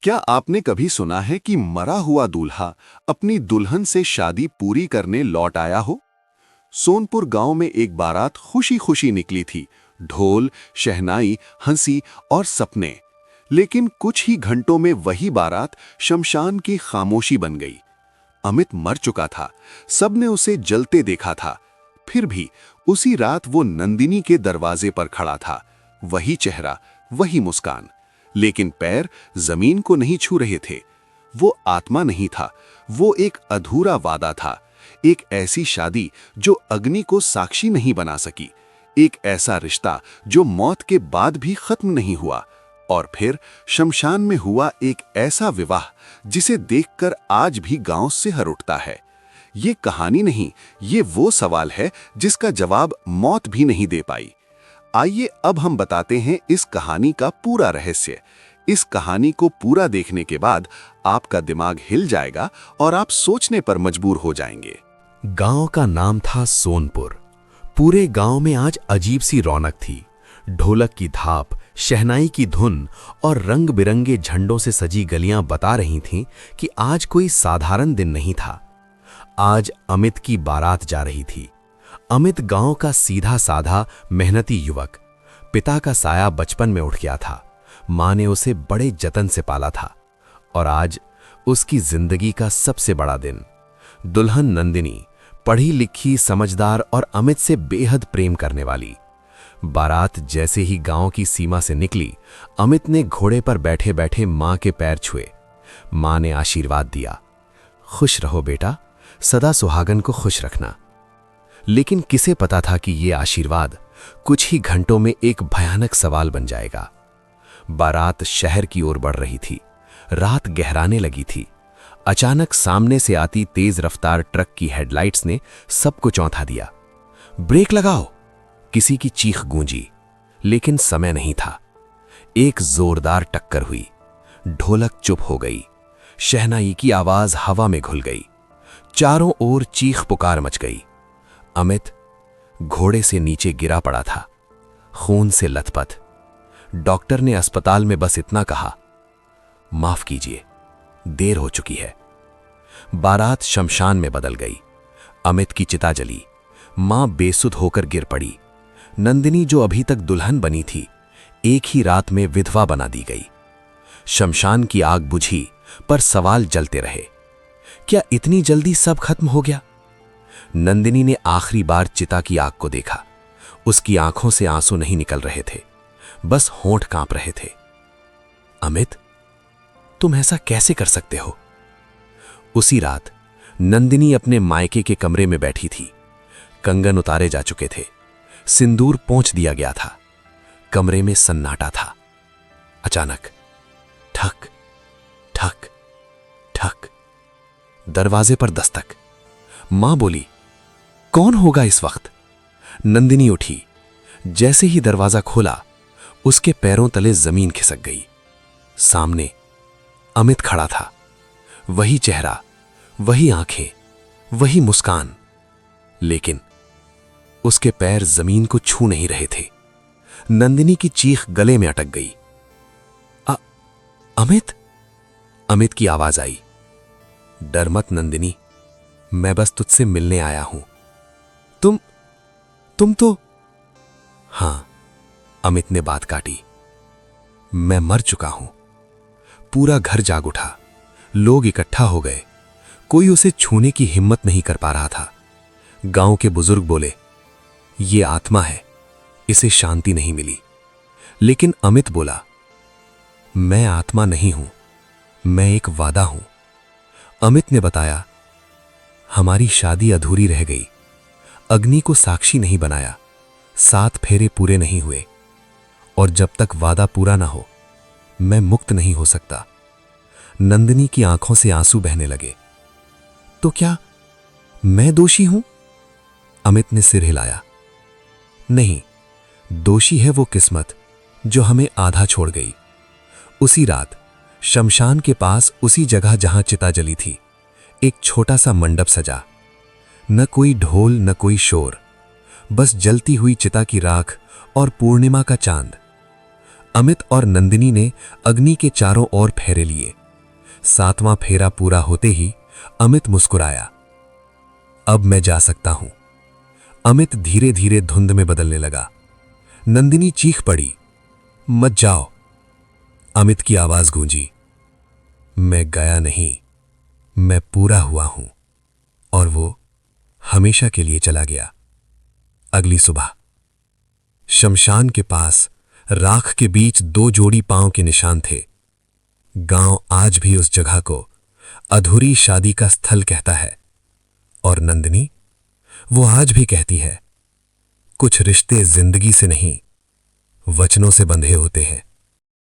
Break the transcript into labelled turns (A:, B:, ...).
A: क्या आपने कभी सुना है कि मरा हुआ दूल्हा अपनी दुल्हन से शादी पूरी करने लौट आया हो? सोनपुर गांव में एक बारात खुशी खुशी निकली थी। ढोल, शहनाई, हंसी और सपने। लेकिन कुछ ही घंटों में वही बारात शमशान की खामोशी बन गई। अमित मर चुका था। सबने उसे जलते देखा था। फिर भी उसी रात वो नंदिनी के दरवाजे पर खड़ा था। वही चेहरा, वही मुस्कान। लेकिन पैर जमीन को नहीं छू रहे थे। वो आत्मा नहीं था, वो एक अधूरा वादा था। एक ऐसी शादी जो अग्नि को साक्षी नहीं बना सकी। एक ऐसा रिश्ता जो मौत के बाद भी खत्म नहीं हुआ। और फिर शमशान में हुआ एक ऐसा विवाह जिसे देखकर आज भी गांव से हर उठता है। ये कहानी नहीं, ये वो सवाल है जिसका जवाब मौत भी नहीं दे पाई। आइए अब हम बताते हैं इस कहानी का पूरा रहस्य। इस कहानी को पूरा देखने के बाद आपका दिमाग हिल जाएगा और आप सोचने पर मजबूर हो जाएंगे।
B: गांव का नाम था सोनपुर। पूरे गांव में आज अजीब सी रौनक थी। ढोलक की थाप, शहनाई की धुन और रंग बिरंगे झंडों से सजी गलियां बता रही थीं कि आज कोई साधारण दिन नहीं था। आज अमित की बारात जा रही थी। अमित गांव का सीधा साधा मेहनती युवक। पिता का साया बचपन में उठ गया था। मां ने उसे बड़े जतन से पाला था। और आज उसकी जिंदगी का सबसे बड़ा दिन। दुल्हन नंदिनी, पढ़ी लिखी, समझदार और अमित से बेहद प्रेम करने वाली। बारात जैसे ही गांव की सीमा से निकली, अमित ने घोड़े पर बैठे बैठे मां के पैर छुए। मां ने आशीर्वाद दिया, खुश रहो बेटा, सदा सुहागन को खुश रखना। लेकिन किसे पता था कि ये आशीर्वाद कुछ ही घंटों में एक भयानक सवाल बन जाएगा। बारात शहर की ओर बढ़ रही थी। रात गहराने लगी थी। अचानक सामने से आती तेज रफ्तार ट्रक की हेडलाइट्स ने सबको चौंधा दिया। ब्रेक लगाओ, किसी की चीख गूंजी। लेकिन समय नहीं था। एक जोरदार टक्कर हुई। ढोलक चुप हो गई। शहनाई की आवाज हवा में घुल गई। चारों ओर चीख पुकार मच गई। अमित घोड़े से नीचे गिरा पड़ा था, खून से लथपथ। डॉक्टर ने अस्पताल में बस इतना कहा, माफ कीजिए, देर हो चुकी है। बारात शमशान में बदल गई। अमित की चिता जली। मां बेसुध होकर गिर पड़ी। नंदिनी, जो अभी तक दुल्हन बनी थी, एक ही रात में विधवा बना दी गई। शमशान की आग बुझी, पर सवाल जलते रहे। क्या इतनी जल्दी सब खत्म हो गया? नंदिनी ने आखिरी बार चिता की आग को देखा। उसकी आंखों से आंसू नहीं निकल रहे थे, बस होंठ कांप रहे थे। अमित, तुम ऐसा कैसे कर सकते हो? उसी रात नंदिनी अपने मायके के कमरे में बैठी थी। कंगन उतारे जा चुके थे। सिंदूर पोंछ दिया गया था। कमरे में सन्नाटा था। अचानक ठक ठक ठक, दरवाजे पर दस्तक। मां बोली, कौन होगा इस वक्त? नंदिनी उठी। जैसे ही दरवाजा खोला, उसके पैरों तले जमीन खिसक गई। सामने अमित खड़ा था। वही चेहरा, वही आंखें, वही मुस्कान। लेकिन उसके पैर जमीन को छू नहीं रहे थे। नंदिनी की चीख गले में अटक गई। अमित? अमित की आवाज आई, डर मत नंदिनी, मैं बस तुझसे मिलने आया हूं। तुम तो... हां, अमित ने बात काटी, मैं मर चुका हूं। पूरा घर जाग उठा। लोग इकट्ठा हो गए। कोई उसे छूने की हिम्मत नहीं कर पा रहा था। गांव के बुजुर्ग बोले, ये आत्मा है, इसे शांति नहीं मिली। लेकिन अमित बोला, मैं आत्मा नहीं हूं, मैं एक वादा हूं। अमित ने बताया, हमारी शादी अधूरी रह गई। अग्नि को साक्षी नहीं बनाया, 7 फेरे पूरे नहीं हुए, और जब तक वादा पूरा ना हो, मैं मुक्त नहीं हो सकता। नंदिनी की आंखों से आंसू बहने लगे। तो क्या मैं दोषी हूं? अमित ने सिर हिलाया। नहीं, दोषी है वो किस्मत जो हमें आधा छोड़ गई। उसी रात शमशान के पास, उसी जगह जहां चिता जली थी, एक छोटा सा मंडप सजा। न कोई ढोल, न कोई शोर, बस जलती हुई चिता की राख और पूर्णिमा का चांद। अमित और नंदिनी ने अग्नि के चारों ओर फेरे लिए। 7वां फेरा पूरा होते ही अमित मुस्कुराया। अब मैं जा सकता हूं। अमित धीरे धीरे धुंध में बदलने लगा। नंदिनी चीख पड़ी, मत जाओ। अमित की आवाज गूंजी, मैं गया नहीं, मैं पूरा हुआ हूं। और वो हमेशा के लिए चला गया। अगली सुबह शमशान के पास राख के बीच 2 जोड़ी पांव के निशान थे। गांव आज भी उस जगह को अधूरी शादी का स्थल कहता है। और नंदिनी, वो आज भी कहती है, कुछ रिश्ते जिंदगी से नहीं, वचनों से बंधे होते हैं।